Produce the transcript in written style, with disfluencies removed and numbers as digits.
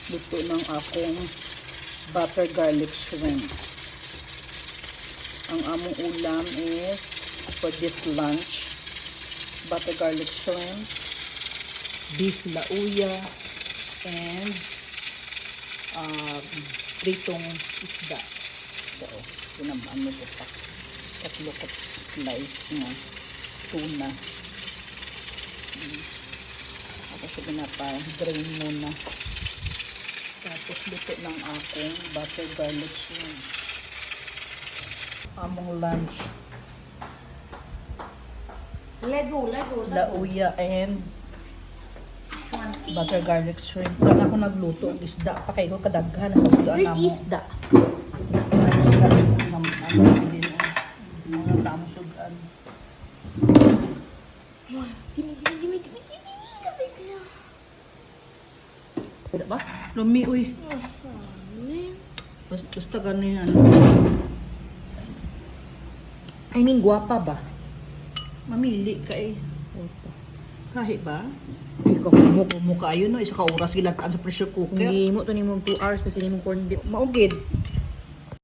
Luto ng akong butter garlic shrimp. Ang among ulam is for this lunch, butter garlic shrimp, beef lauya, and pritong isda. So, pinabaan mo ito pa. Tatlo ko slice na tuna. Tapos siya pinapa-drain muna. Tapos luto ng akong butter garlic shrimp. Among lunch. Lego. Lauya and butter garlic shrimp. Wala ko nagluto ang isda. Pakay ko kadaghan sa sudan Where's mo. isda? Isda. Mga tamang sudan. Gimme. Tidak ba? Lumi, uy. Basta ganyan. I mean, guwapa ba? Mamili ka eh. Kahit ba? Ikaw. Mukha yun no. Isa ka oras gilataan sa pressure cooker. Hindi mo, ito ni mong 2 hours pa sila mong corned beef. Maugid.